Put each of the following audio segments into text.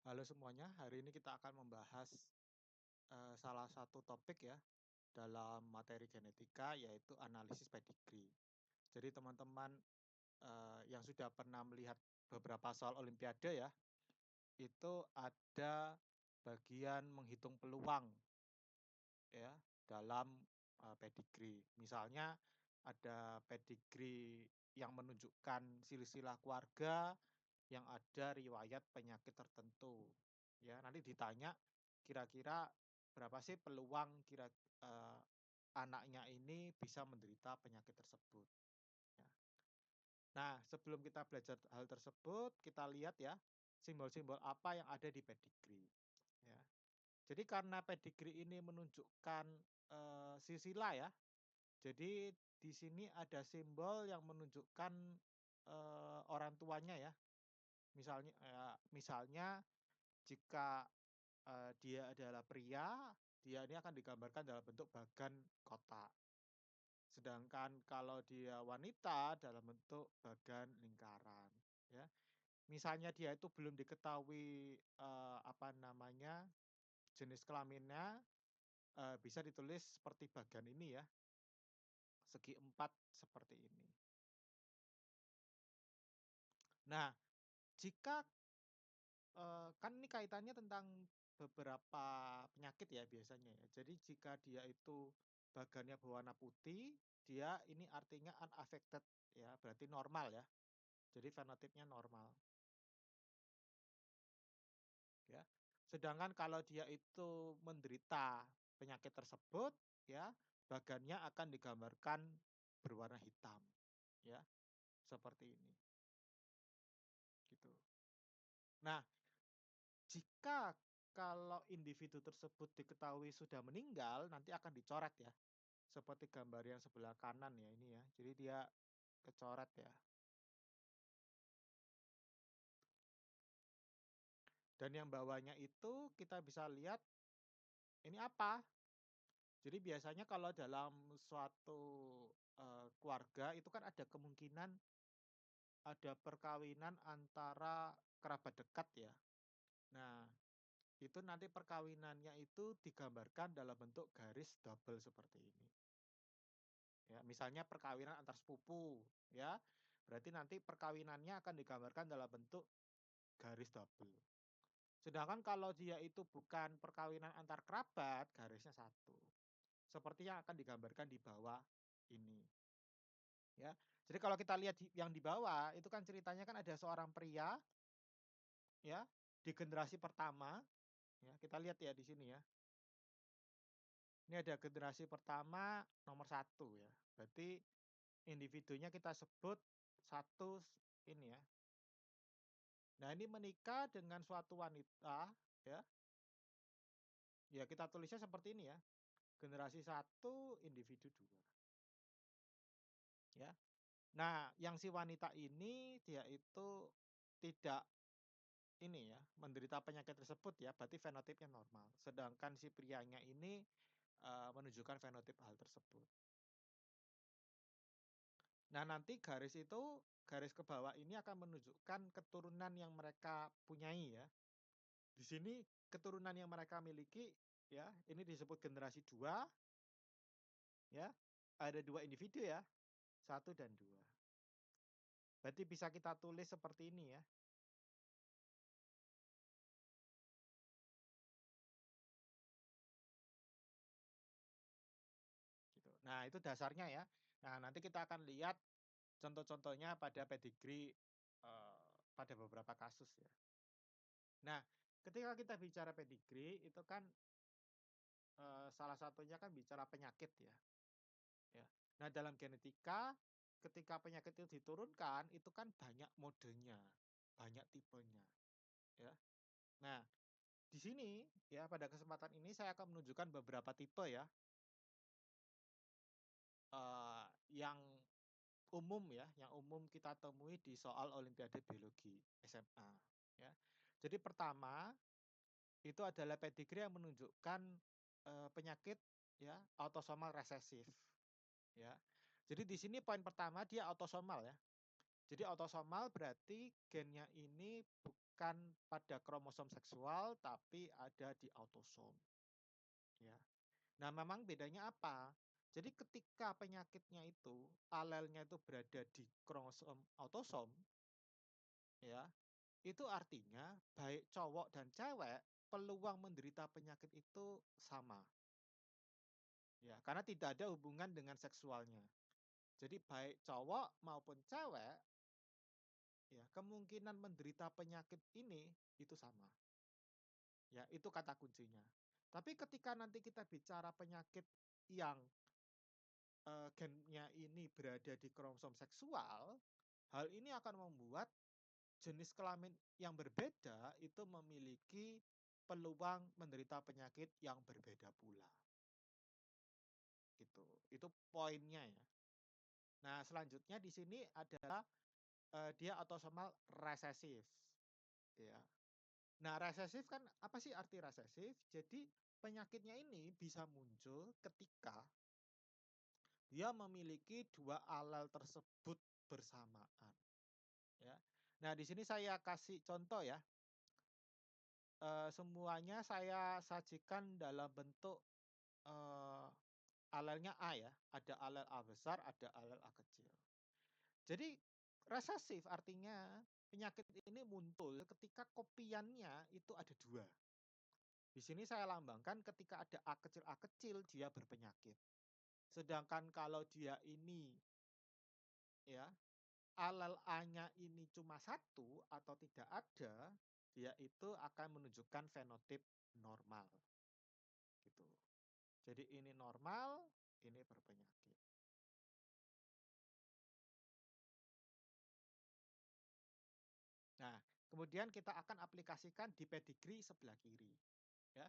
Halo semuanya, hari ini kita akan membahas salah satu topik ya dalam materi genetika yaitu analisis pedigree. Jadi teman-teman yang sudah pernah melihat beberapa soal olimpiade ya, itu ada bagian menghitung peluang ya dalam pedigree. Misalnya ada pedigree yang menunjukkan silsilah keluarga yang ada riwayat penyakit tertentu, ya. Nanti ditanya, kira-kira berapa sih peluang eee, anaknya ini bisa menderita penyakit tersebut, ya. Nah, sebelum kita belajar hal tersebut, kita lihat ya, simbol-simbol apa yang ada di pedigree, ya. Jadi karena pedigree ini menunjukkan, silsilah ya, jadi di sini ada simbol yang menunjukkan, orang tuanya ya. Misalnya jika, dia adalah pria, dia ini akan digambarkan dalam bentuk bagan kotak. Sedangkan kalau dia wanita dalam bentuk bagan lingkaran, ya. Misalnya dia itu belum diketahui, apa namanya, jenis kelaminnya, bisa ditulis seperti bagan ini ya, segi empat seperti ini. Nah, jika kan ini kaitannya tentang beberapa penyakit ya biasanya ya. Jadi jika dia itu bagannya berwarna putih, dia ini artinya unaffected ya, berarti normal ya. Jadi fenotipnya normal ya. Sedangkan kalau dia itu menderita penyakit tersebut ya, bagannya akan digambarkan berwarna hitam ya, seperti ini gitu. Nah, jika kalau individu tersebut diketahui sudah meninggal, nanti akan dicoret ya. Seperti gambar yang sebelah kanan ya ini ya. Jadi dia kecoret ya. Dan yang bawahnya itu kita bisa lihat ini apa. Jadi biasanya kalau dalam suatu, keluarga itu kan ada kemungkinan ada perkawinan antara kerabat dekat ya. Nah, itu nanti perkawinannya itu digambarkan dalam bentuk garis double seperti ini. Ya, misalnya perkawinan antar sepupu ya. Berarti nanti perkawinannya akan digambarkan dalam bentuk garis double. Sedangkan kalau dia itu bukan perkawinan antar kerabat, garisnya satu. Seperti yang akan digambarkan di bawah ini, ya. Jadi kalau kita lihat yang di bawah, itu kan ceritanya kan ada seorang pria, ya, di generasi pertama, ya, kita lihat ya di sini ya. Ini ada generasi pertama nomor satu ya. Berarti individunya kita sebut satu ini ya. Nah ini menikah dengan suatu wanita, ya, ya kita tulisnya seperti ini ya. Generasi satu, individu 2 ya. Nah, yang si wanita ini dia itu tidak ini ya, menderita penyakit tersebut ya, berarti fenotipnya normal. Sedangkan si prianya ini, menunjukkan fenotip hal tersebut. Nah, nanti garis ke bawah ini akan menunjukkan keturunan yang mereka punyai ya. Di sini keturunan yang mereka miliki ya, ini disebut generasi 2 ya. Ada 2 individu ya, satu dan 2. Berarti bisa kita tulis seperti ini ya, gitu. Nah, itu dasarnya ya. Nah, nanti kita akan lihat contoh-contohnya pada pedigree, pada beberapa kasus ya. Nah, ketika kita bicara pedigree itu kan, salah satunya kan bicara penyakit ya, ya. Nah, dalam genetika ketika penyakit itu diturunkan itu kan banyak modenya, banyak tipenya, ya. Nah, di sini ya pada kesempatan ini saya akan menunjukkan beberapa tipe ya, yang umum ya, yang umum kita temui di soal olimpiade biologi SMA, ya. Jadi pertama, itu adalah pedigree yang menunjukkan, penyakit ya, autosomal resesif, ya. Jadi di sini poin pertama dia autosomal ya. Jadi autosomal berarti gennya ini bukan pada kromosom seksual, tapi ada di autosom, ya. Nah, memang bedanya apa? Jadi ketika penyakitnya itu, alelnya itu berada di kromosom autosom, ya, itu artinya baik cowok dan cewek, peluang menderita penyakit itu sama, ya, karena tidak ada hubungan dengan seksualnya. Jadi baik cowok maupun cewek, ya, kemungkinan menderita penyakit ini itu sama. Ya, itu kata kuncinya. Tapi ketika nanti kita bicara penyakit yang gennya ini berada di kromosom seksual, hal ini akan membuat jenis kelamin yang berbeda itu memiliki peluang menderita penyakit yang berbeda pula. Gitu. Itu poinnya ya. Nah, selanjutnya di sini adalah dia autosomal resesif, ya. Nah, resesif kan apa sih arti resesif? Jadi penyakitnya ini bisa muncul ketika dia memiliki dua alel tersebut bersamaan, ya. Nah, di sini saya kasih contoh ya, semuanya saya sajikan dalam bentuk, eee, alelnya A ya, ada alel A besar, ada alel A kecil. Jadi resesif artinya penyakit ini muncul ketika kopiannya itu ada 2. Di sini saya lambangkan ketika ada A kecil dia berpenyakit. Sedangkan kalau dia ini ya, alel A-nya ini cuma satu atau tidak ada, dia itu akan menunjukkan fenotip normal, gitu. Jadi ini normal, ini berpenyakit. Nah, kemudian kita akan aplikasikan di pedigree sebelah kiri, ya.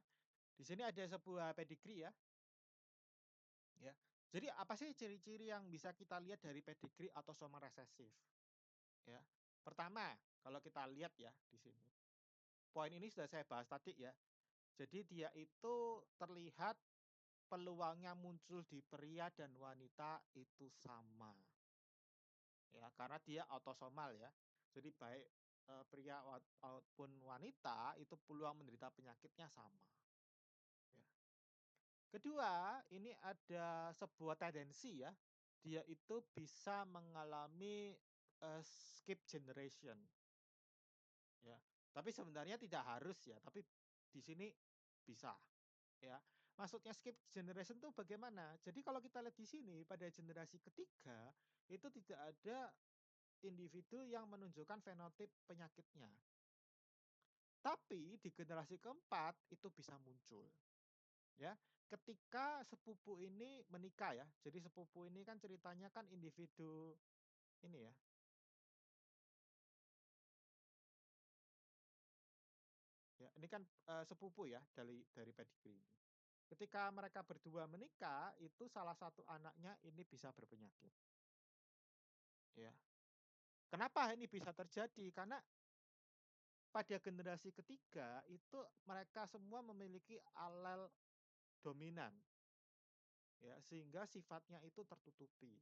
Di sini ada sebuah pedigree ya, ya. Jadi apa sih ciri-ciri yang bisa kita lihat dari pedigree autosomal resesif, ya. Pertama, kalau kita lihat ya di sini. Poin ini sudah saya bahas tadi ya. Jadi dia itu terlihat peluangnya muncul di pria dan wanita itu sama. Ya, karena dia autosomal ya. Jadi baik pria maupun wanita itu peluang menderita penyakitnya sama. Ya. Kedua, ini ada sebuah tendensi ya. Dia itu bisa mengalami skip generation. Ya. Tapi sebenarnya tidak harus ya, tapi di sini bisa. Ya, maksudnya skip generation tuh bagaimana? Jadi kalau kita lihat di sini pada generasi ketiga itu tidak ada individu yang menunjukkan fenotip penyakitnya. Tapi di generasi keempat itu bisa muncul, ya. Ketika sepupu ini menikah ya. Jadi sepupu ini kan ceritanya kan individu ini ya. Ya, ini kan sepupu ya dari pedigree ini. Ketika mereka berdua menikah, itu salah satu anaknya ini bisa berpenyakit, ya. Kenapa ini bisa terjadi? Karena pada generasi ketiga itu mereka semua memiliki alel dominan, ya, sehingga sifatnya itu tertutupi.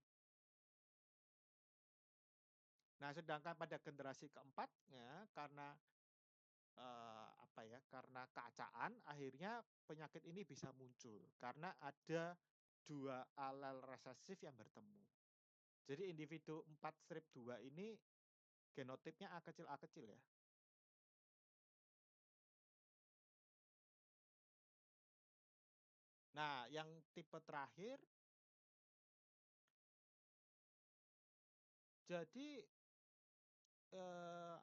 Nah, sedangkan pada generasi keempatnya karena apa ya, karena keacaan akhirnya penyakit ini bisa muncul karena ada 2 alel resesif yang bertemu. Jadi individu 4-2 ini genotipnya A kecil ya. Nah, yang tipe terakhir, jadi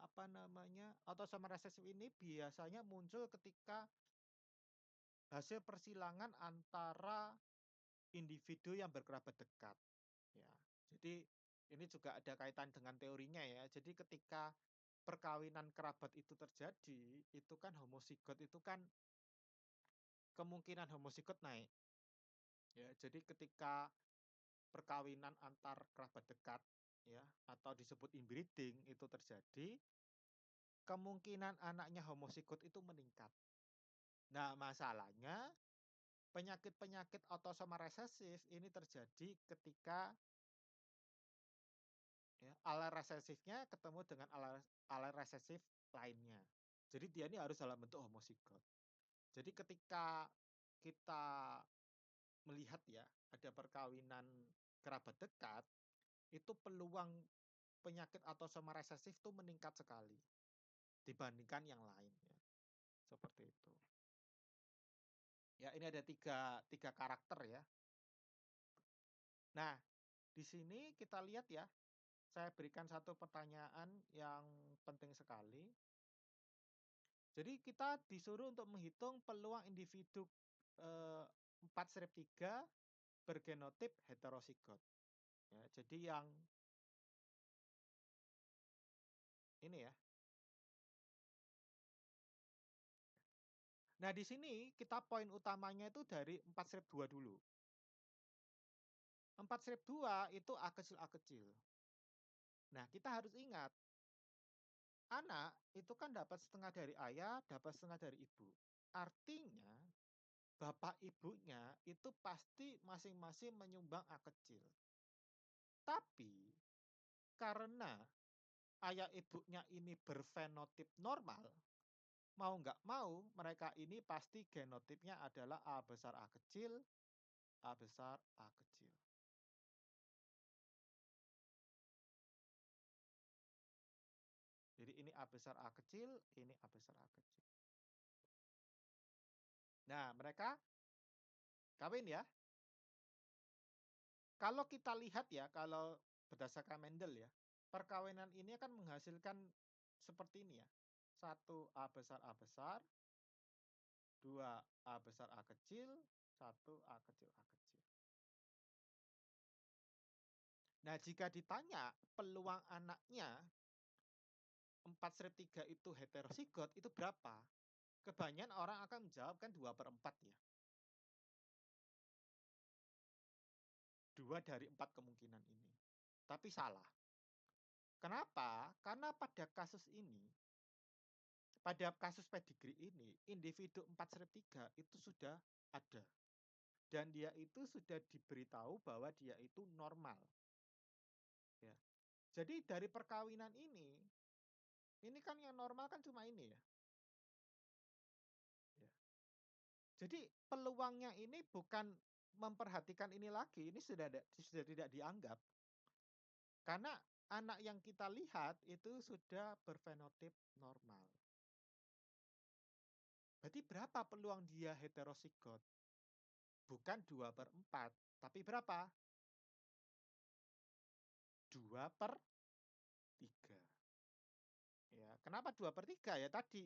apa namanya, autosomal resesif ini biasanya muncul ketika hasil persilangan antara individu yang berkerabat dekat, ya. Jadi ini juga ada kaitan dengan teorinya ya. Jadi ketika perkawinan kerabat itu terjadi, itu kan homosigot itu kan kemungkinan homosigot naik, ya. Jadi ketika perkawinan antar kerabat dekat, ya, atau disebut inbreeding itu terjadi, kemungkinan anaknya homosigot itu meningkat. Nah, masalahnya penyakit-penyakit autosomal resesif ini terjadi ketika ya, alar resesifnya ketemu dengan alar resesif lainnya. Jadi dia ini harus dalam bentuk homozigot. Jadi ketika kita melihat ya, ada perkawinan kerabat dekat, itu peluang penyakit autosoma resesif itu meningkat sekali dibandingkan yang lain ya, seperti itu. Ya, ini ada tiga karakter ya. Nah, di sini kita lihat ya, saya berikan satu pertanyaan yang penting sekali. Jadi kita disuruh untuk menghitung peluang individu 4-3 bergenotip heterozigot. Ya, jadi yang ini ya. Nah, di sini kita poin utamanya itu dari 4-2 dulu. 4-2 itu A kecil A kecil. Nah, kita harus ingat, anak itu kan dapat setengah dari ayah, dapat setengah dari ibu. Artinya, bapak ibunya itu pasti masing-masing menyumbang A kecil. Tapi, karena ayah ibunya ini berfenotip normal, mau nggak mau mereka ini pasti genotipnya adalah A besar A kecil, A besar A kecil. Jadi ini A besar A kecil, ini A besar A kecil. Nah, mereka kawin ya. Kalau kita lihat ya, kalau berdasarkan Mendel ya, perkawinan ini akan menghasilkan seperti ini ya. Satu A besar, dua A besar A kecil, satu A kecil A kecil. Nah, jika ditanya peluang anaknya 4/3 itu heterozigot itu berapa? Kebanyakan orang akan menjawab kan 2/4 ya. 2 dari 4 kemungkinan ini. Tapi salah. Kenapa? Karena pada kasus pedigree ini, individu 4/3 itu sudah ada. Dan dia itu sudah diberitahu bahwa dia itu normal. Ya. Jadi dari perkawinan ini kan yang normal kan cuma ini ya. Ya. Jadi peluangnya ini bukan memperhatikan ini lagi, ini sudah tidak dianggap. Karena anak yang kita lihat itu sudah berfenotip normal. Berarti berapa peluang dia heterozigot? Bukan 2/4, tapi berapa? 2/3. Ya, kenapa 2/3? Ya tadi,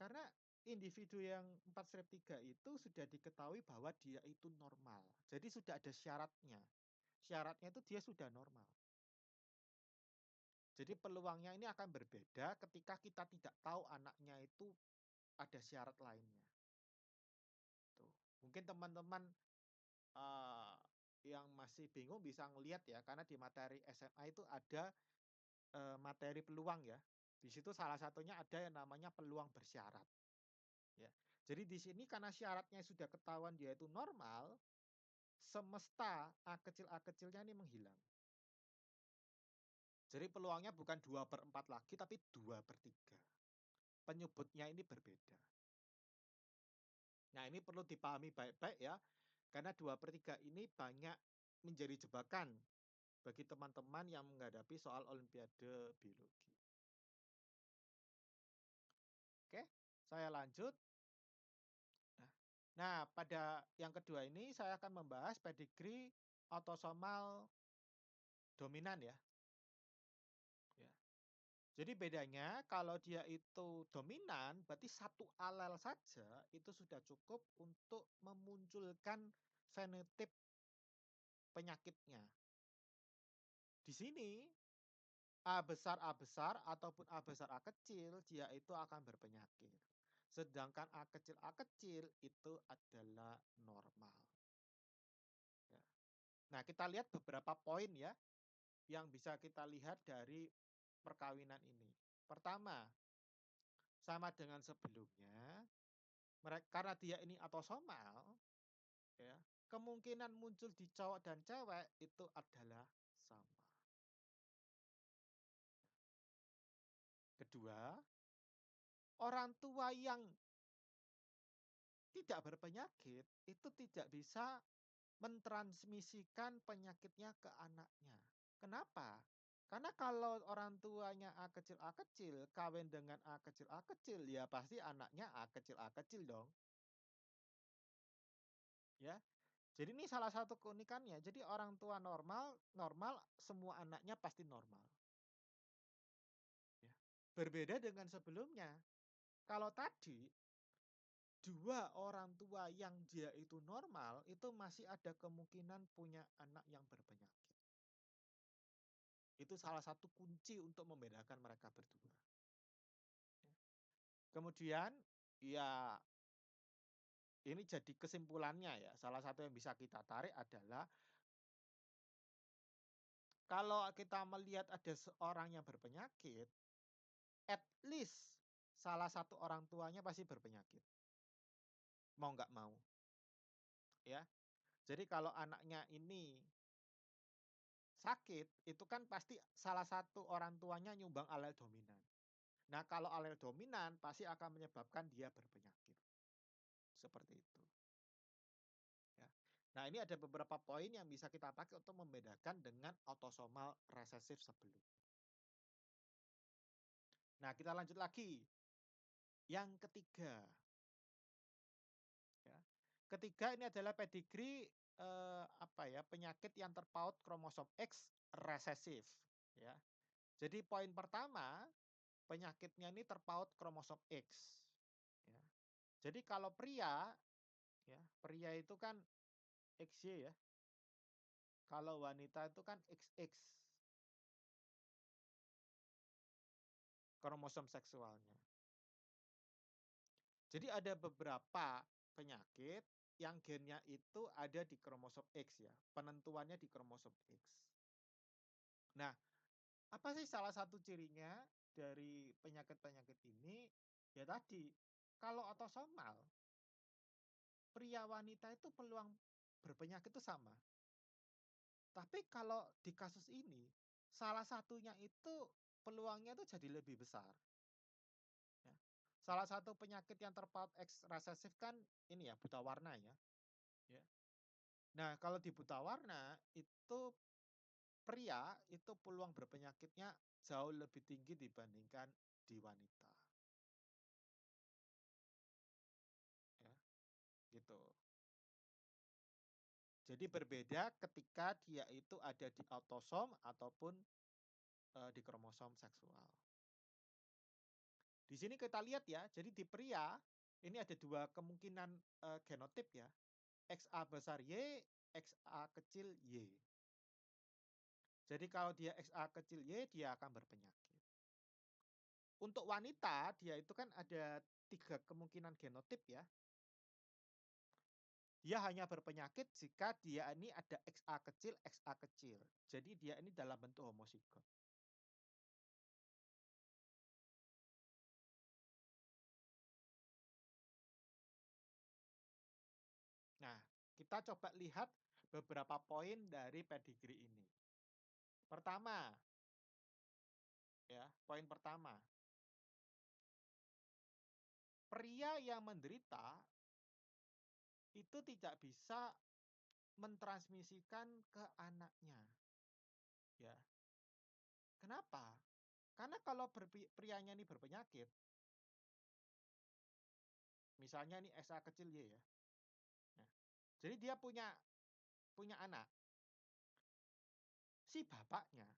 karena individu yang 4/3 itu sudah diketahui bahwa dia itu normal. Jadi sudah ada syaratnya. Syaratnya itu dia sudah normal. Jadi peluangnya ini akan berbeda ketika kita tidak tahu anaknya itu ada syarat lainnya. Tuh. Mungkin teman-teman uh, yang masih bingung bisa ngelihat ya, karena di materi SMA itu ada materi peluang ya. Di situ salah satunya ada yang namanya peluang bersyarat. Ya. Jadi di sini karena syaratnya sudah ketahuan dia itu normal, semesta A kecilnya ini menghilang. Jadi peluangnya bukan 2/4 lagi, tapi 2/3. Penyebutnya ini berbeda. Nah, ini perlu dipahami baik-baik ya, karena 2/3 ini banyak menjadi jebakan bagi teman-teman yang menghadapi soal Olimpiade Biologi. Oke, saya lanjut. Nah, pada yang kedua ini saya akan membahas pedigree autosomal dominan ya. Ya. Jadi bedanya kalau dia itu dominan, berarti satu alel saja itu sudah cukup untuk memunculkan fenotip penyakitnya. Di sini A besar ataupun A besar A kecil, dia itu akan berpenyakit. Sedangkan A kecil itu adalah normal. Ya. Nah, kita lihat beberapa poin ya yang bisa kita lihat dari perkawinan ini. Pertama, sama dengan sebelumnya, karena dia ini autosomal, ya, kemungkinan muncul di cowok dan cewek itu adalah sama. kedua, orang tua yang tidak berpenyakit itu tidak bisa mentransmisikan penyakitnya ke anaknya. Kenapa? Karena kalau orang tuanya A kecil, kawin dengan A kecil, ya pasti anaknya A kecil dong, ya. Jadi ini salah satu keunikannya. Jadi orang tua normal normal, semua anaknya pasti normal, ya. Berbeda dengan sebelumnya. Kalau tadi 2 orang tua yang dia itu normal, itu masih ada kemungkinan punya anak yang berpenyakit. Itu salah satu kunci untuk membedakan mereka berdua, ya. Kemudian, ya ini jadi kesimpulannya ya, salah satu yang bisa kita tarik adalah kalau kita melihat ada seorang yang berpenyakit, at least salah satu orang tuanya pasti berpenyakit, mau nggak mau, ya. Jadi kalau anaknya ini sakit, itu kan pasti salah satu orang tuanya nyumbang alel dominan. Nah, kalau alel dominan pasti akan menyebabkan dia berpenyakit, seperti itu, ya. Nah, ini ada beberapa poin yang bisa kita pakai untuk membedakan dengan autosomal resesif sebelumnya. Nah, kita lanjut lagi, yang ketiga, ya. Ketiga ini adalah pedigree, apa ya, penyakit yang terpaut kromosom X resesif, ya. Jadi poin pertama, penyakitnya ini terpaut kromosom X, ya. Jadi kalau pria, ya, pria itu kan XY ya, kalau wanita itu kan XX kromosom seksualnya. Jadi ada beberapa penyakit yang gennya itu ada di kromosom X ya, penentuannya di kromosom X. Nah, apa sih salah satu cirinya dari penyakit-penyakit ini? Ya tadi, kalau autosomal, pria wanita itu peluang berpenyakit itu sama. Tapi kalau di kasus ini, salah satunya itu peluangnya itu jadi lebih besar, ya. Salah satu penyakit yang terpaut X resesif kan ini ya, buta warna ya, ya. Nah, kalau di buta warna itu pria itu peluang berpenyakitnya jauh lebih tinggi dibandingkan di wanita, ya, gitu. Jadi berbeda ketika dia itu ada di autosom ataupun, di kromosom seksual. Di sini kita lihat ya, jadi di pria ini ada 2 kemungkinan, genotip ya, XA besar Y, XA kecil Y. Jadi kalau dia XA kecil Y, dia akan berpenyakit. Untuk wanita, dia itu kan ada 3 kemungkinan genotip ya. Dia hanya berpenyakit jika dia ini ada XA kecil, XA kecil. Jadi dia ini dalam bentuk homozigot. Nah, kita coba lihat beberapa poin dari pedigree ini. Pertama, ya, poin pertama, pria yang menderita itu tidak bisa mentransmisikan ke anaknya, ya. Kenapa? Karena kalau prianya ini berpenyakit, misalnya nih SA kecil Y ya. Nah, jadi dia punya punya anak, si bapaknya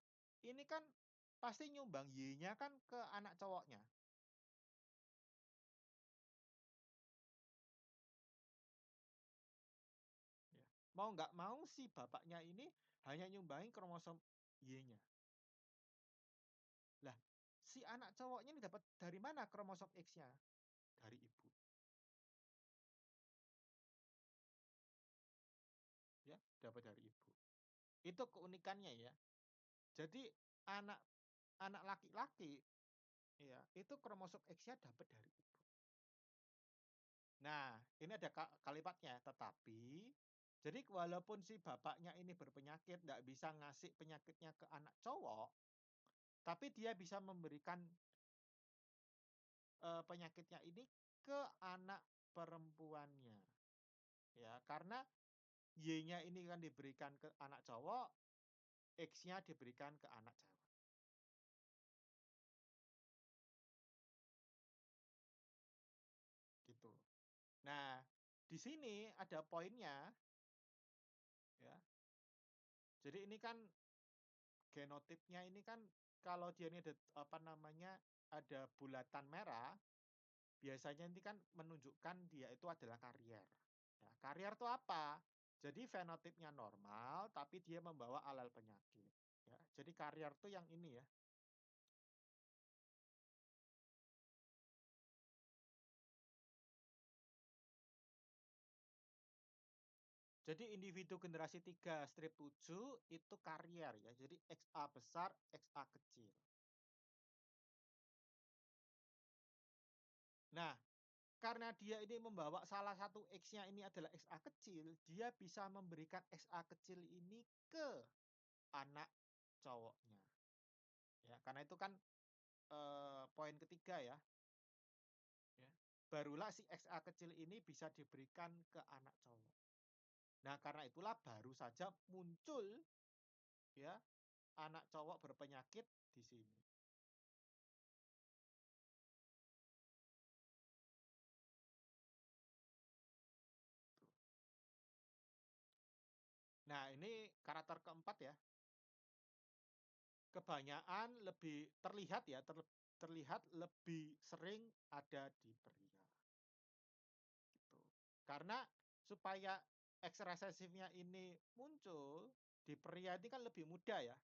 ini kan pasti nyumbang Y-nya kan ke anak cowoknya, ya. Mau nggak mau si bapaknya ini hanya nyumbangin kromosom Y-nya. Lah, si anak cowoknya ini dapat dari mana kromosom X-nya? Dari ibu, ya, dapat dari ibu. Itu keunikannya ya. Jadi anak anak laki-laki, ya, itu kromosom X-nya dapat dari ibu. Nah, ini ada kalimatnya, tetapi jadi walaupun si bapaknya ini berpenyakit, nggak bisa ngasih penyakitnya ke anak cowok, tapi dia bisa memberikan penyakitnya ini ke anak perempuannya, ya. Karena Y-nya ini kan diberikan ke anak cowok, X-nya diberikan ke anak cewek, gitu. Nah, di sini ada poinnya, ya. Jadi ini kan genotipnya ini kan kalau dia ini ada, apa namanya, ada bulatan merah, biasanya ini kan menunjukkan dia itu adalah karier. Ya, karier itu apa? Jadi fenotipnya normal, tapi dia membawa alar penyakit. Ya, jadi karier itu yang ini ya. Jadi individu generasi 3 strip 7 itu karier ya. Jadi XA besar, XA kecil. Nah, karena dia ini membawa salah satu X-nya ini adalah XA kecil, dia bisa memberikan XA kecil ini ke anak cowoknya. Ya, karena itu kan poin ketiga ya, ya. Barulah si XA kecil ini bisa diberikan ke anak cowok. Nah, karena itulah baru saja muncul ya anak cowok berpenyakit di sini. Nah, ini karakter keempat ya. Kebanyakan lebih terlihat ya, terlihat lebih sering ada di pria, gitu. Karena supaya X resesifnya ini muncul, di pria ini kan lebih mudah ya.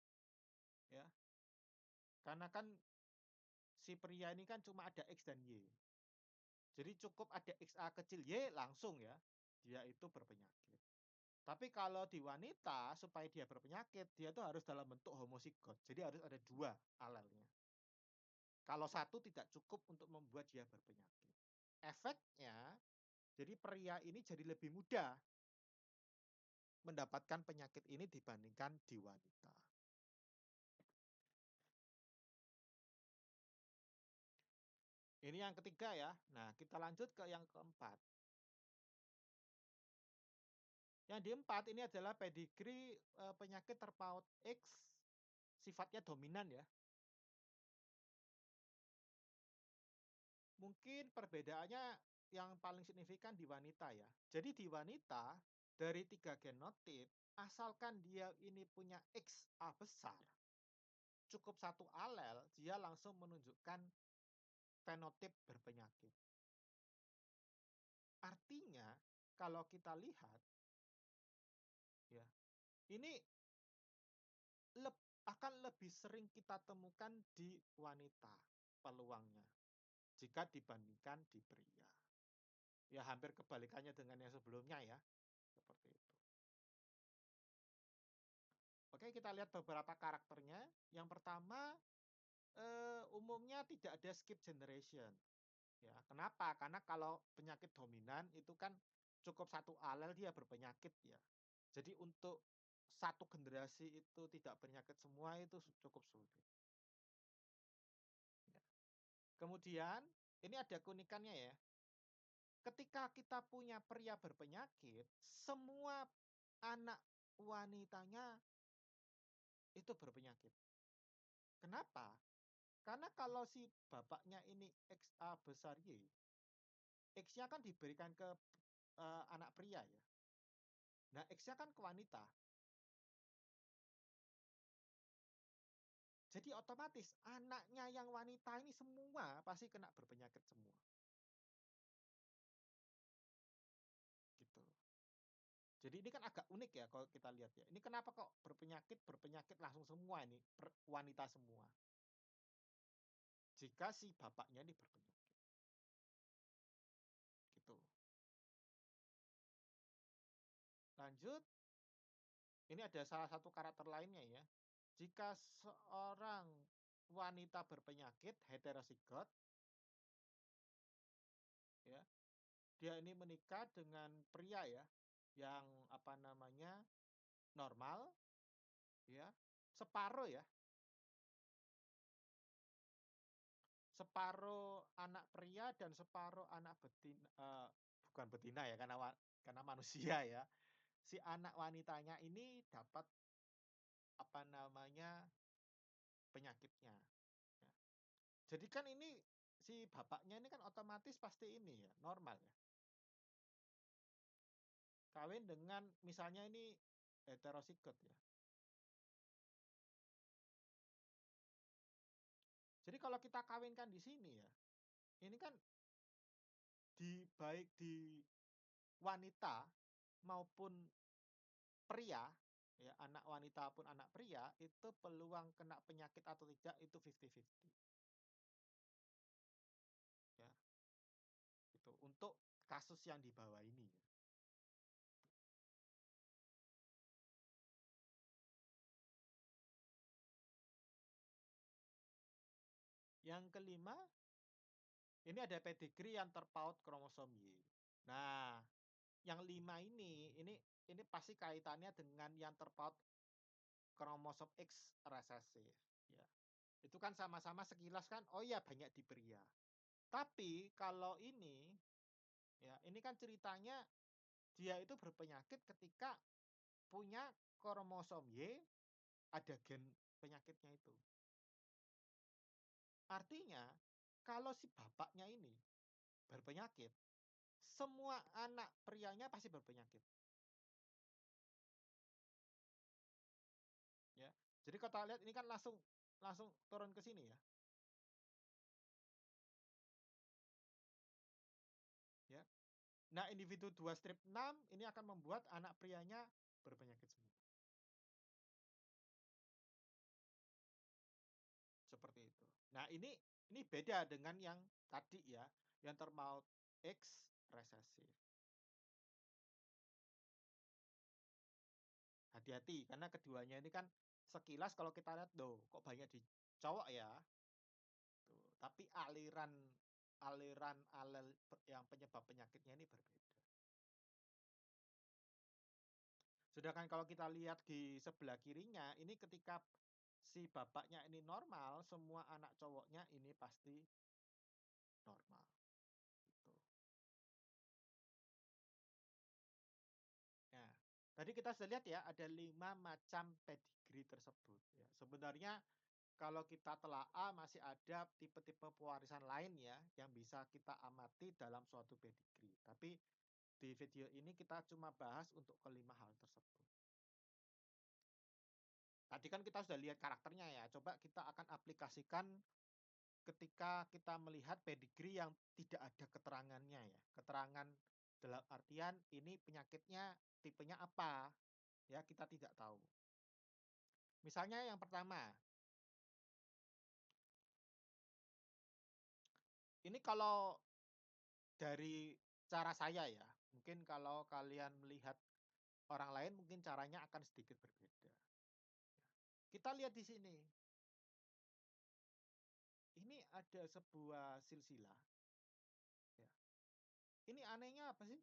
Karena kan si pria ini kan cuma ada X dan Y. Jadi cukup ada XA kecil Y langsung ya, dia itu berpenyakit. Tapi kalau di wanita supaya dia berpenyakit, dia itu harus dalam bentuk homosigot. Jadi harus ada 2 alelnya. Kalau satu tidak cukup untuk membuat dia berpenyakit. Efeknya, jadi pria ini jadi lebih mudah mendapatkan penyakit ini dibandingkan di wanita. Ini yang ketiga ya. Nah, kita lanjut ke yang keempat. Yang keempat ini adalah pedigree penyakit terpaut X sifatnya dominan ya. Mungkin perbedaannya yang paling signifikan di wanita ya. Jadi di wanita dari 3 genotip, asalkan dia ini punya XA besar, cukup satu alel, dia langsung menunjukkan fenotip berpenyakit. Artinya, kalau kita lihat, ya, ini akan lebih sering kita temukan di wanita peluangnya jika dibandingkan di pria. Ya hampir kebalikannya dengan yang sebelumnya ya, seperti itu. Oke, kita lihat beberapa karakternya. Yang pertama, umumnya tidak ada skip generation. Ya, kenapa? Karena kalau penyakit dominan itu kan cukup satu alel dia berpenyakit ya. Jadi untuk satu generasi itu tidak berpenyakit semua itu cukup sulit. Ya. Kemudian ini ada keunikannya ya. Ketika kita punya pria berpenyakit, semua anak wanitanya itu berpenyakit. Kenapa? Karena kalau si bapaknya ini XA besar Y, X-nya kan diberikan ke anak pria ya. Nah, X-nya kan ke wanita. Jadi otomatis anaknya yang wanita ini semua pasti kena berpenyakit semua. Gitu. Jadi ini kan agak unik ya kalau kita lihat ya. Ini kenapa kok berpenyakit langsung semua ini wanita semua. Jika si bapaknya ini berpenyakit. Gitu. Lanjut, ini ada salah satu karakter lainnya ya. Jika seorang wanita berpenyakit heterozigot ya, dia ini menikah dengan pria ya yang apa namanya normal ya, separuh ya. separuh anak pria dan separuh anak betina bukan betina ya karena manusia ya. Si anak wanitanya ini dapat, apa namanya, penyakitnya, ya. Jadi kan ini si bapaknya ini kan otomatis pasti ini ya, normal ya, kawin dengan misalnya ini heteroziggot ya. Jadi kalau kita kawinkan di sini ya, ini kan baik di wanita maupun pria, ya anak wanita pun anak pria, itu peluang kena penyakit atau tidak itu 50-50 ya, itu untuk kasus yang di bawah ini ya. Yang kelima, ini ada pedigree yang terpaut kromosom Y. Nah, yang 5 ini pasti kaitannya dengan yang terpaut kromosom X resesif, ya. Itu kan sama-sama sekilas kan, oh ya banyak di pria. Tapi kalau ini, ya ini kan ceritanya dia itu berpenyakit ketika punya kromosom Y, ada gen penyakitnya itu. Artinya, kalau si bapaknya ini berpenyakit, semua anak prianya pasti berpenyakit, ya. Jadi kalau kita lihat ini kan langsung langsung turun ke sini ya, ya. Nah, individu 2 strip 6 ini akan membuat anak prianya berpenyakit semua, seperti itu. Nah, ini beda dengan yang tadi ya, yang termaut X resesif. Hati-hati karena keduanya ini kan sekilas kalau kita lihat, "Loh, kok banyak di cowok ya?" Tuh, tapi aliran aliran alel yang penyebab penyakitnya ini berbeda. Sedangkan kalau kita lihat di sebelah kirinya, ini ketika si bapaknya ini normal, semua anak cowoknya ini pasti normal, gitu. Nah, tadi kita sudah lihat ya, ada 5 macam pedigree tersebut ya. Sebenarnya kalau kita telaah masih ada tipe-tipe pewarisan lain ya, yang bisa kita amati dalam suatu pedigree. Tapi di video ini kita cuma bahas untuk kelima hal tersebut. Tadi kan kita sudah lihat karakternya ya, coba kita akan aplikasikan ketika kita melihat pedigree yang tidak ada keterangannya ya. Keterangan dalam artian ini penyakitnya tipenya apa, ya kita tidak tahu. Misalnya yang pertama, ini kalau dari cara saya ya, mungkin kalau kalian melihat orang lain mungkin caranya akan sedikit berbeda. Kita lihat di sini, ini ada sebuah silsilah ya. Ini anehnya apa sih?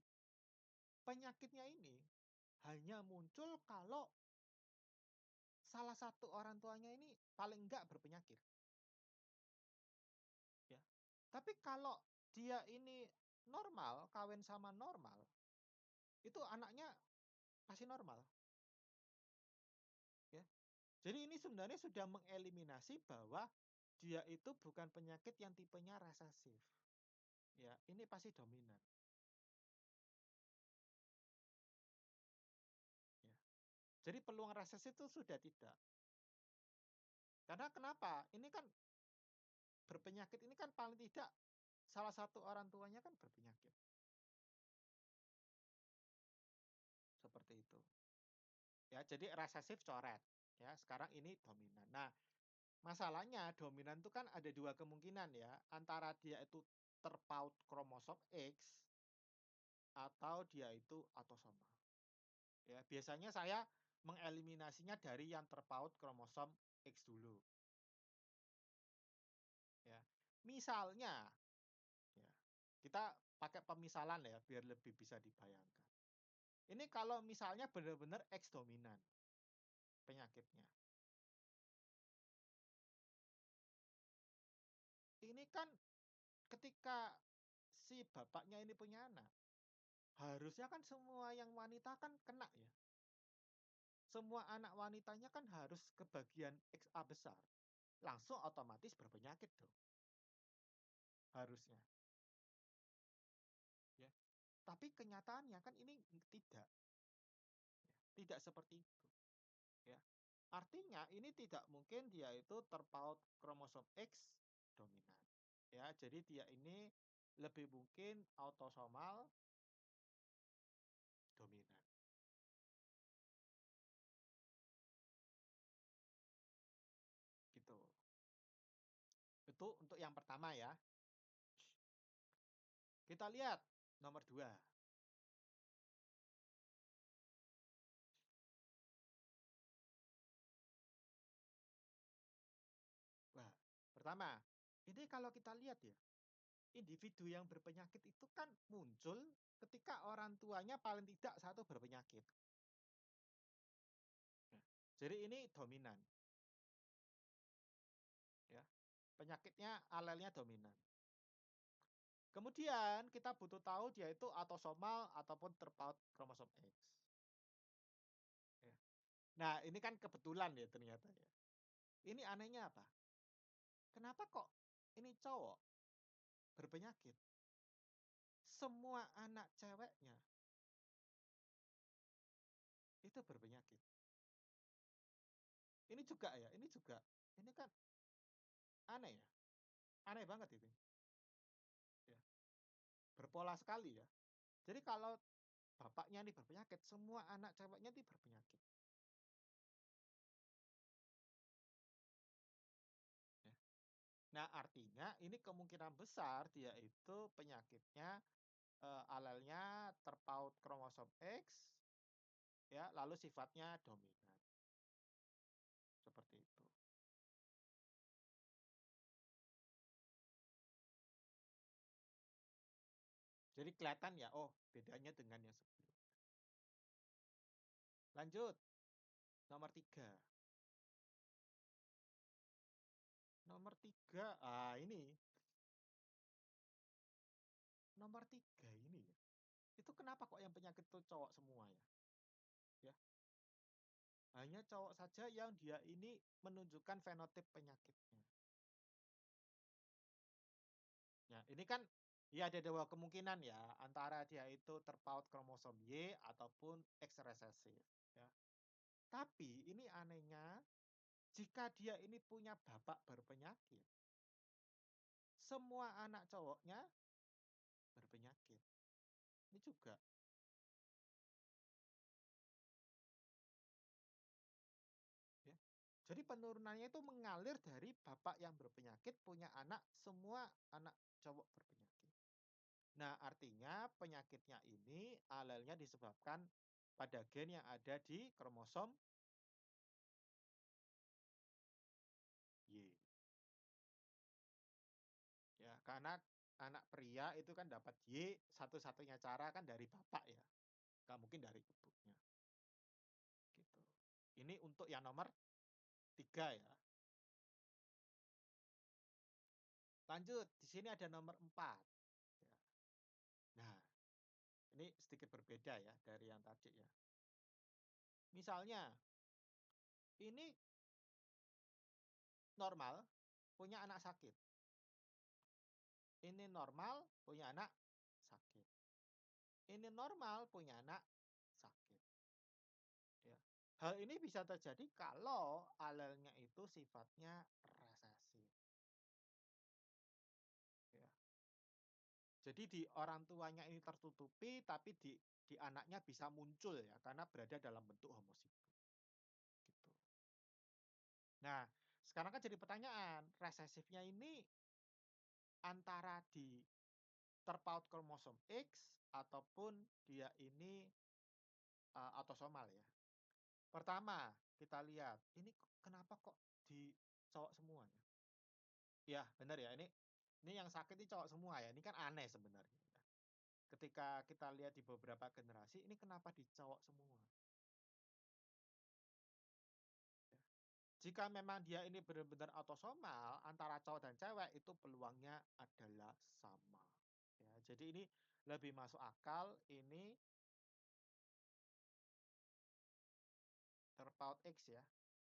Penyakitnya ini hanya muncul kalau salah satu orang tuanya ini paling enggak berpenyakit, ya. Tapi kalau dia ini normal, kawin sama normal, itu anaknya pasti normal, ya. Jadi ini sebenarnya sudah mengeliminasi bahwa dia itu bukan penyakit yang tipenya resesif, ya. Ini pasti dominan, ya. Jadi peluang resesif itu sudah tidak. Karena kenapa? Ini kan berpenyakit ini kan paling tidak salah satu orang tuanya kan berpenyakit, seperti itu. Ya, jadi resesif coret, ya. Sekarang ini dominan. Nah, masalahnya dominan itu kan ada 2 kemungkinan ya, antara dia itu terpaut kromosom X atau dia itu autosomal. Ya, biasanya saya mengeliminasinya dari yang terpaut kromosom X dulu, ya. Misalnya, ya, kita pakai pemisalan ya biar lebih bisa dibayangkan. Ini kalau misalnya benar-benar X dominan penyakitnya. ini kan ketika si bapaknya ini punya anak, harusnya kan semua yang wanita kan kena ya. Semua anak wanitanya kan harus kebagian XA besar. Langsung otomatis berpenyakit dong, harusnya, ya. Tapi kenyataannya kan ini tidak, ya, tidak seperti itu, ya. Artinya ini tidak mungkin dia itu terpaut kromosom X dominan, ya. Jadi dia ini lebih mungkin autosomal dominan, gitu. Itu untuk yang pertama ya. Kita lihat nomor 2. Wah, pertama, ini kalau kita lihat ya, individu yang berpenyakit itu kan muncul ketika orang tuanya paling tidak satu berpenyakit. Ya. Jadi ini dominan, ya. Penyakitnya alelnya dominan. Kemudian kita butuh tahu dia itu autosomal ataupun terpaut kromosom X. Ya. Nah, ini kan kebetulan ya ternyata ya. Ini anehnya apa? Kenapa kok ini cowok berpenyakit? Semua anak ceweknya itu berpenyakit. Ini juga ya, ini juga. Ini kan aneh ya. Aneh banget itu. Ya. Berpola sekali ya. Jadi kalau bapaknya nih berpenyakit, semua anak ceweknya nih berpenyakit. Ya. Nah, artinya ini kemungkinan besar dia itu penyakitnya alelnya terpaut kromosom X, ya, lalu sifatnya dominan. Seperti itu. Jadi kelihatan ya, oh bedanya dengan yang sebelum. Lanjut, nomor 3. Nomor 3, ini. Nomor 3 ini ya. Itu kenapa kok yang penyakit itu cowok semua ya? Ya, hanya cowok saja yang dia ini menunjukkan fenotip penyakitnya. Ya, ini kan ya ada dua kemungkinan ya, antara dia itu terpaut kromosom Y ataupun X resesif, ya. Tapi ini anehnya, jika dia ini punya bapak berpenyakit, semua anak cowoknya berpenyakit. Ini juga, ya. Jadi penurunannya itu mengalir dari bapak yang berpenyakit punya anak, semua anak cowok berpenyakit. Nah, artinya penyakitnya ini alelnya disebabkan pada gen yang ada di kromosom Y. Ya, karena anak pria itu kan dapat Y, satu-satunya cara kan dari bapak ya, nggak mungkin dari ibunya, gitu. Ini untuk yang nomor 3 ya. Lanjut, di sini ada nomor 4 ya. Nah, ini sedikit berbeda ya dari yang tadi ya. Misalnya, ini normal punya anak sakit, ini normal punya anak sakit, ini normal punya anak sakit, ya. Hal ini bisa terjadi kalau alelnya itu sifatnya resesif, ya. Jadi di orang tuanya ini tertutupi, tapi di anaknya bisa muncul ya, karena berada dalam bentuk homozigous, gitu. Nah, sekarang kan jadi pertanyaan, resesifnya ini antara di terpaut kromosom X ataupun dia ini autosomal ya. Pertama, kita lihat, ini kenapa kok di cowok semua ya? Ya, benar ya, ini yang sakit ini cowok semua ya, ini kan aneh sebenarnya ya. Ketika kita lihat di beberapa generasi, ini kenapa di cowok semua? Ya. Jika memang dia ini benar-benar autosomal antara cowok dan cewek, itu peluangnya adalah sama. Ya, jadi ini lebih masuk akal, ini terpaut X ya, resesif.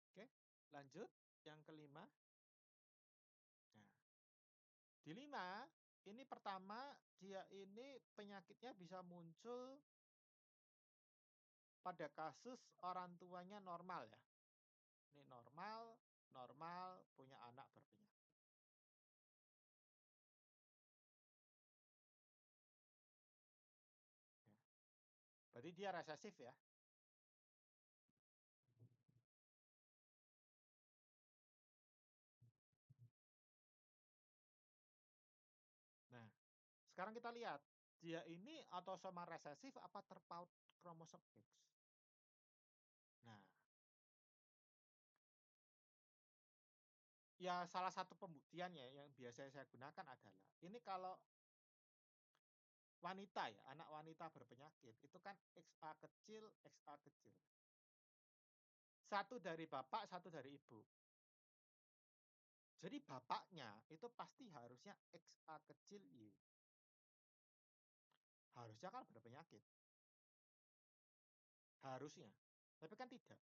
Oke, lanjut yang kelima. Nah, di 5 ini pertama dia ini penyakitnya bisa muncul pada kasus orang tuanya normal ya. Ini normal, normal punya anak berpenyakit. Ya. Berarti dia resesif ya. Nah, sekarang kita lihat dia ini autosomal resesif apa terpaut kromosom X. Nah, ya salah satu pembuktiannya yang biasa saya gunakan adalah ini kalau wanita ya, anak wanita berpenyakit itu kan XA kecil, XA kecil. Satu dari bapak, satu dari ibu. Jadi bapaknya itu pasti harusnya XA kecil Y. Harusnya kan berpenyakit. Harusnya. Tapi kan tidak.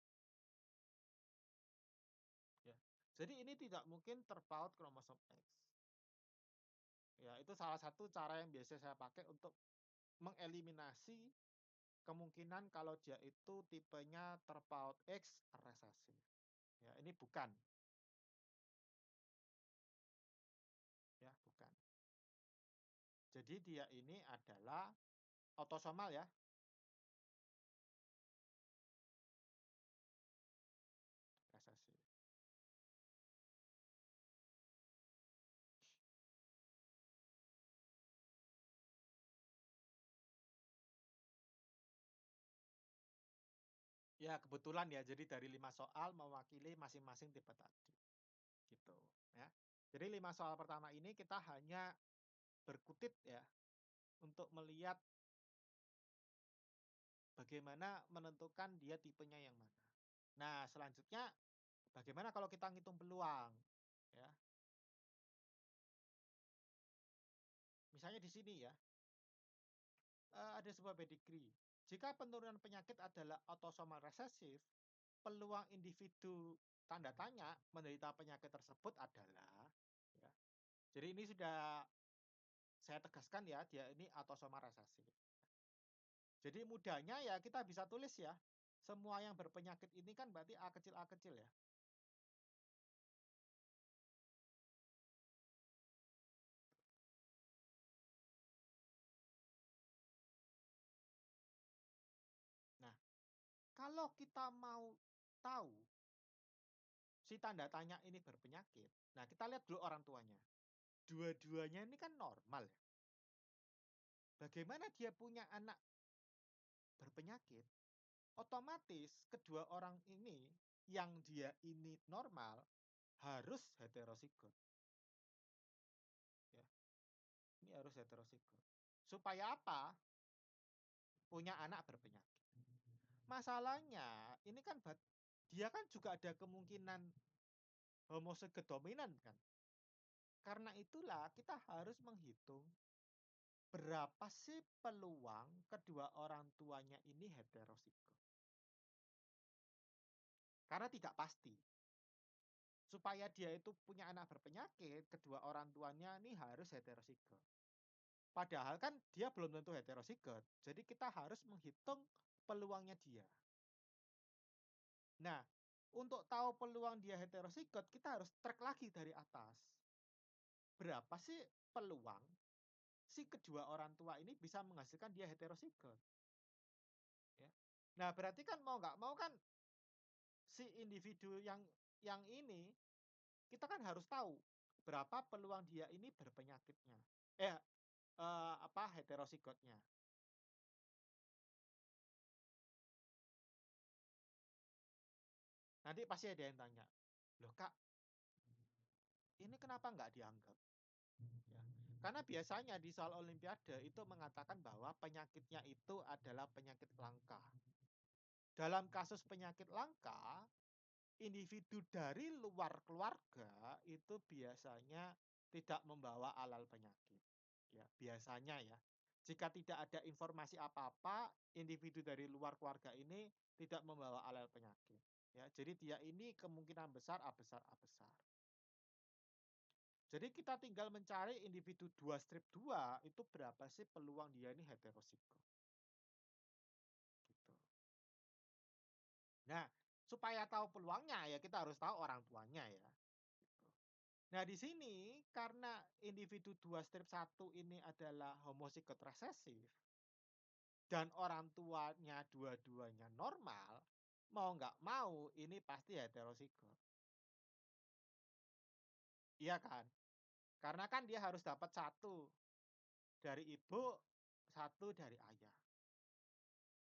Ya. Jadi ini tidak mungkin terpaut kromosom X. Ya, itu salah satu cara yang biasa saya pakai untuk mengeliminasi kemungkinan kalau dia itu tipenya terpaut X resesif. Ya, ini bukan. Ya, bukan. Jadi dia ini adalah autosomal ya, resesif. Ya, kebetulan ya. Jadi dari 5 soal mewakili masing-masing tipe tadi. Gitu, ya. Jadi 5 soal pertama ini kita hanya berkutit ya untuk melihat bagaimana menentukan dia tipenya yang mana. Nah, selanjutnya bagaimana kalau kita ngitung peluang? Ya, misalnya di sini ya, ada sebuah pedigree. Jika penurunan penyakit adalah autosomal resesif, peluang individu tanda tanya menderita penyakit tersebut adalah ya. Jadi ini sudah saya tegaskan ya, dia ini autosomal resesif. Jadi mudahnya ya kita bisa tulis ya, semua yang berpenyakit ini kan berarti A kecil ya. Nah, kalau kita mau tahu si tanda tanya ini berpenyakit, nah kita lihat dulu orang tuanya. Dua-duanya ini kan normal ya. Bagaimana dia punya anak berpenyakit? Otomatis kedua orang ini yang dia ini normal harus heterozigot ya. Ini harus heterozigot. Supaya apa? Punya anak berpenyakit. Masalahnya ini kan dia kan juga ada kemungkinan homozigot dominan kan. Karena itulah kita harus menghitung berapa sih peluang kedua orang tuanya ini heterozigot. Karena tidak pasti. Supaya dia itu punya anak berpenyakit, kedua orang tuanya ini harus heterozigot. Padahal kan dia belum tentu heterozigot. Jadi kita harus menghitung peluangnya dia. Nah, untuk tahu peluang dia heterozigot, kita harus track lagi dari atas. Berapa sih peluang si kedua orang tua ini bisa menghasilkan dia heterozigot? Ya. Nah, berarti kan mau nggak mau kan si individu yang ini kita kan harus tahu berapa peluang dia ini berpenyakitnya. Eh, apa heterozigotnya. Nanti pasti ada yang tanya, loh Kak, ini kenapa nggak dianggap? ya. Karena biasanya di soal olimpiade itu mengatakan bahwa penyakitnya itu adalah penyakit langka. Dalam kasus penyakit langka, individu dari luar keluarga itu biasanya tidak membawa aral penyakit. Ya, biasanya ya. Jika tidak ada informasi apa-apa, individu dari luar keluarga ini tidak membawa aral penyakit. Ya, jadi dia ini kemungkinan besar A besar A besar. Jadi kita tinggal mencari individu 2 strip 2 itu berapa sih peluang dia ini heterosigot, gitu. Nah, supaya tahu peluangnya ya kita harus tahu orang tuanya ya, gitu. Nah, di sini karena individu 2 strip 1 ini adalah homozigot resesif dan orang tuanya dua-duanya normal, mau nggak mau ini pasti heterozigot. Iya kan? Karena kan dia harus dapat satu dari ibu, satu dari ayah,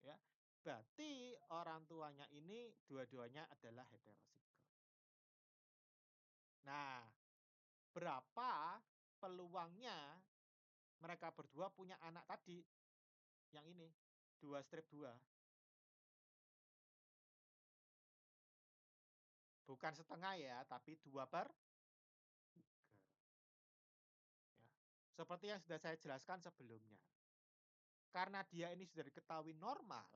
ya. Berarti orang tuanya ini dua-duanya adalah heterozigot. Nah, berapa peluangnya mereka berdua punya anak tadi, yang ini, 2 strip 2. Bukan setengah ya, tapi 2/3, ya. Seperti yang sudah saya jelaskan sebelumnya. Karena dia ini sudah diketahui normal,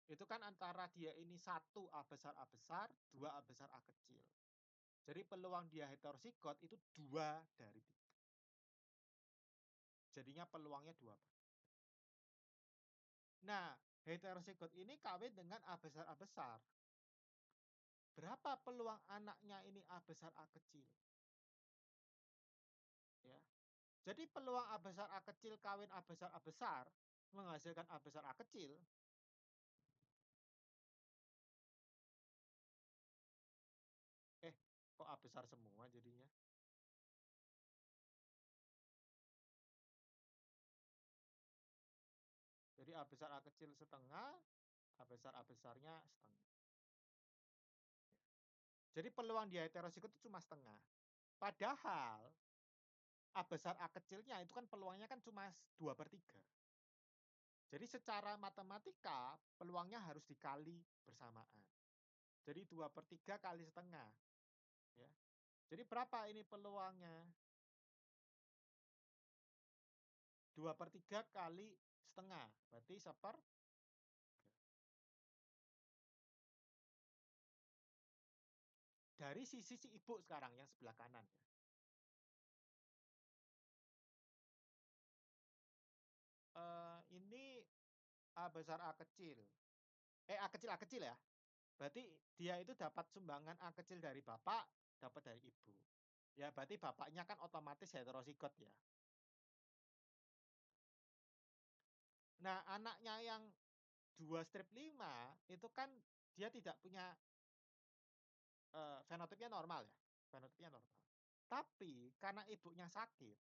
itu kan antara dia ini 1 A besar, 2 A besar A kecil. Jadi peluang dia heterozigot itu 2 dari 3. Jadinya peluangnya 2. Nah, heterozigot ini kawin dengan A besar A besar. Berapa peluang anaknya ini A besar A kecil? Ya. Jadi peluang A besar A kecil kawin A besar A besar menghasilkan A besar A kecil. Kok A besar semua jadinya? Jadi A besar A kecil setengah, A besar A besarnya setengah. Jadi peluang dia heterozigot itu cuma setengah. Padahal A besar A kecilnya itu kan peluangnya kan cuma 2/3. Jadi secara matematika peluangnya harus dikali bersamaan. Jadi 2/3 kali setengah. Ya. Jadi berapa ini peluangnya? 2/3 kali setengah. Berarti dari sisi si ibu sekarang yang sebelah kanan. Ini A besar A kecil. A kecil ya. Berarti dia itu dapat sumbangan A kecil dari bapak, dapat dari ibu. Ya, berarti bapaknya kan otomatis heterozigot ya. Nah, anaknya yang 2 strip 5 itu kan dia tidak punya fenotipnya normal ya. Fenotipnya normal. Tapi karena ibunya sakit,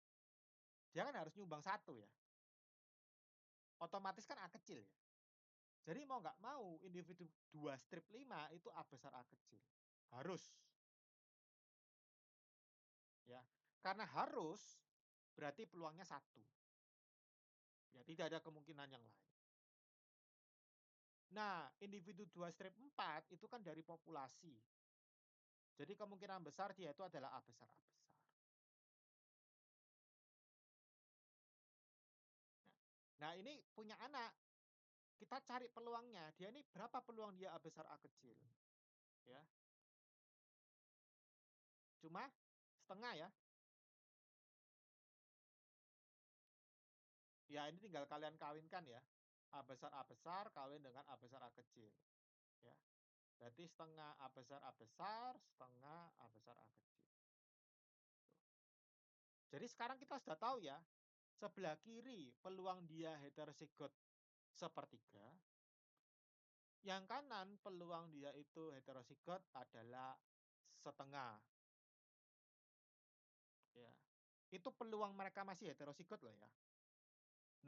dia kan harus nyumbang satu ya. Otomatis kan A kecil ya. Jadi mau nggak mau individu 2 strip 5 itu A besar A kecil. Harus ya. Karena harus berarti peluangnya satu. Ya, tidak ada kemungkinan yang lain. Nah, individu 2 strip 4 itu kan dari populasi. Jadi kemungkinan besar dia itu adalah A besar A besar. Nah, ini punya anak. Kita cari peluangnya. Dia ini berapa peluang dia A besar A kecil? Ya. Cuma setengah ya. Ya, ini tinggal kalian kawinkan ya. A besar kawin dengan A besar A kecil. Ya. Berarti setengah A besar, setengah A besar A kecil. Jadi sekarang kita sudah tahu ya, sebelah kiri peluang dia heterozigot sepertiga, yang kanan peluang dia itu heterozigot adalah setengah. Ya. Itu peluang mereka masih heterozigot loh ya.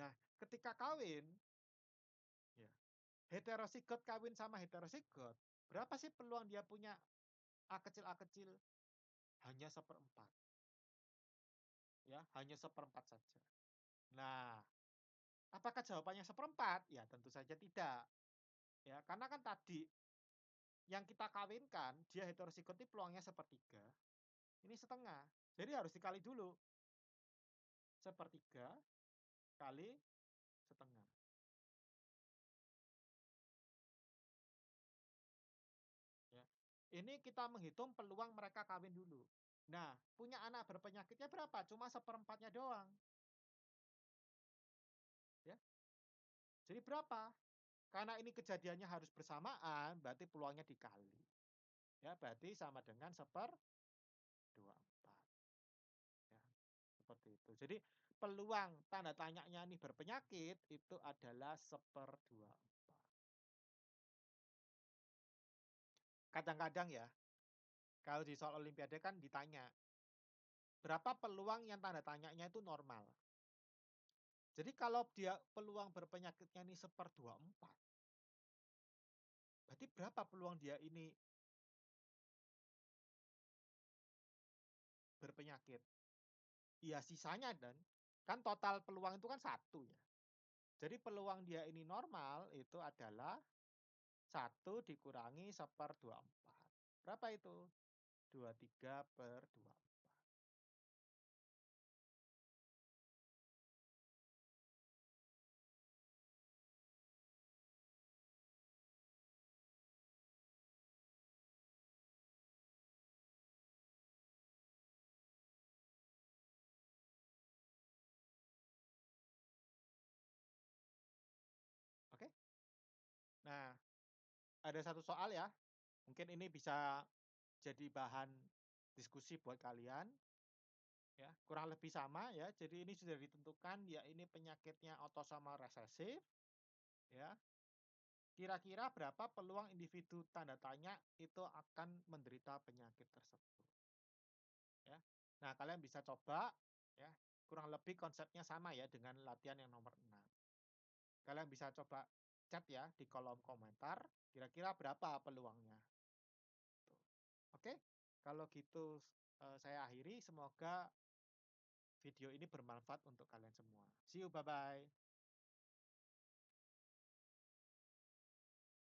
Nah, ketika kawin, ya, heterozigot kawin sama heterozigot, berapa sih peluang dia punya A kecil A kecil? Hanya 1/4. ya, hanya seperempat saja. Nah, apakah jawabannya seperempat? Ya tentu saja tidak, ya, karena kan tadi yang kita kawinkan, dia heterozigot ini peluangnya sepertiga, ini setengah. Jadi harus dikali dulu, sepertiga kali setengah, ya. Ini kita menghitung peluang mereka kawin dulu. Nah, punya anak berpenyakitnya berapa? Cuma seperempatnya doang, ya. Jadi berapa? Karena ini kejadiannya harus bersamaan, berarti peluangnya dikali. Ya, berarti sama dengan 1/24, ya, seperti itu. Jadi peluang tanda tanyanya ini berpenyakit itu adalah 1/24. Kadang-kadang ya, kalau di soal olimpiade kan ditanya, berapa peluang yang tanda tanyanya itu normal? Jadi kalau dia peluang berpenyakitnya ini 1/24, berarti berapa peluang dia ini berpenyakit? Ya sisanya dan kan total peluang itu kan satu ya. Jadi peluang dia ini normal itu adalah satu dikurangi 1/24. Berapa itu? 23/24. Oke? Nah, ada satu soal ya, mungkin ini bisa jadi bahan diskusi buat kalian ya, kurang lebih sama ya. Jadi ini sudah ditentukan ya ini penyakitnya autosomal resesif ya. Kira-kira berapa peluang individu tanda tanya itu akan menderita penyakit tersebut ya. Nah, kalian bisa coba ya, kurang lebih konsepnya sama ya dengan latihan yang nomor 6. Kalian bisa coba chat ya di kolom komentar, kira-kira berapa peluangnya, tuh. Oke, kalau gitu saya akhiri, semoga video ini bermanfaat untuk kalian semua. See you, bye-bye.